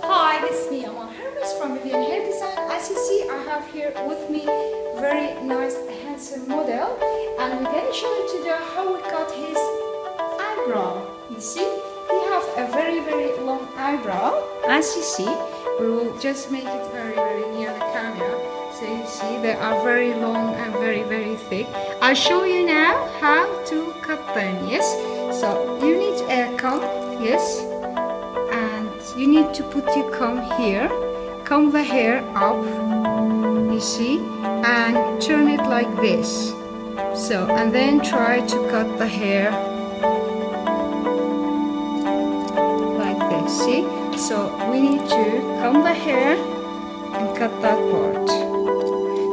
Hi, this is me, Amal Hermuz from Vivyan hair design. As you see, I have here with me very nice, handsome model, and we're going to show you today how we cut his eyebrow. You see, he have a very long eyebrow. As you see, we will just make it very near the camera. So you see, they are very long and very thick. I'll show you now how to cut them. Yes. So you need a comb. Yes. And you need to put your comb here, comb the hair up, you see, and turn it like this. So, and then try to cut the hair like this, see? So we need to comb the hair and cut that part.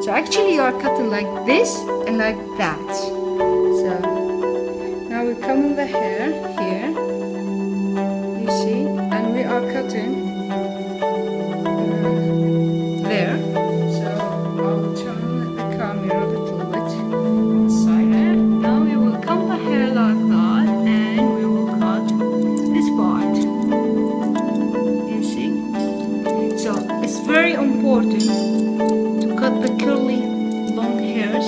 So actually you are cutting like this and like that. So now we comb the hair here, you see, and we are cutting there. So I'll turn the camera a little bit inside. Now we will comb the hair like that, and we will cut this part. You see? So it's very important to cut the curly long hairs.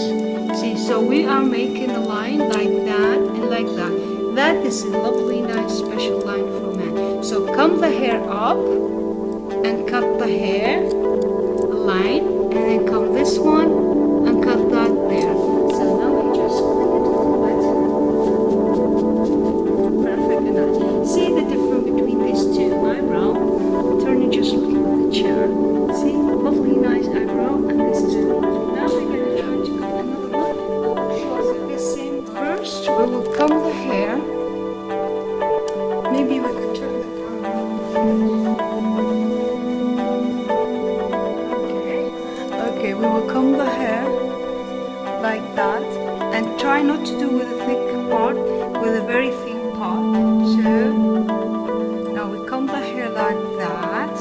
See, so we are making a line like that and like that. That is a lovely, nice, special line for men. So comb the hair up and cut the hair line, and then comb this one and cut that there. So now we just clean it a little bit. Perfect enough. See the difference between these two eyebrow? Turn it just a little bit the chair. See, lovely, nice eyebrow, and this is it. Now we're going to try to cut another one. So the same. First, we will comb the hair. Maybe we could turn the camera. Okay, we will comb the hair like that, and try not to do with a thick part, with a very thin part. So now we comb the hair like that,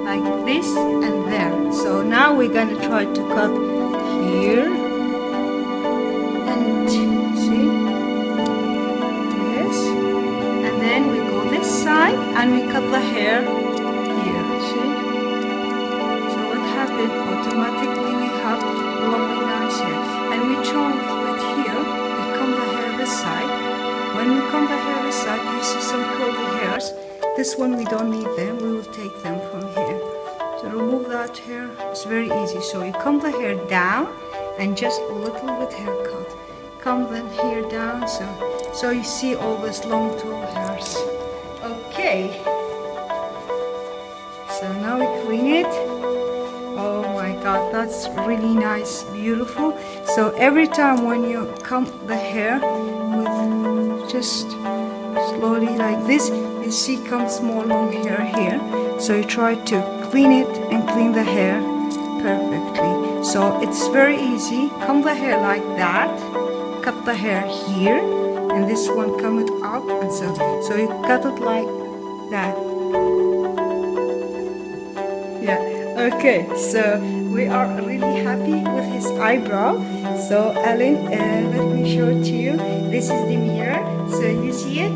like this and there. So now we're gonna try to cut here, and see this, and then we go this side and we cut the hair here. See? So what happened? Automatically we have lovely nice hair, and we try with here. We comb the hair this side. When we comb the hair this side, you see some curly hairs. This one we don't need them. We will take them from here. To remove that hair, it's very easy. So you comb the hair down and just a little bit haircut. Comb the hair down, so you see all these long tall hairs. Okay. So now we clean it. Oh my God, that's really nice, beautiful. So every time when you comb the hair with just slowly like this, you see comes more long hair here. So you try to clean it and clean the hair perfectly. So it's very easy. Comb the hair like that, cut the hair here, and this one comb it up, and so you cut it like that. Yeah, okay, so we are really happy with his eyebrow. So Alan, let me show it to you. This is the mirror, so you see it?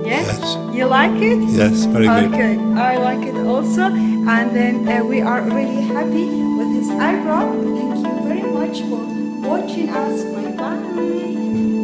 Yes? You like it? Yes, very good. Okay, I like it also. And then we are really happy with his eyebrow. Thank you very much for watching us. Bye bye.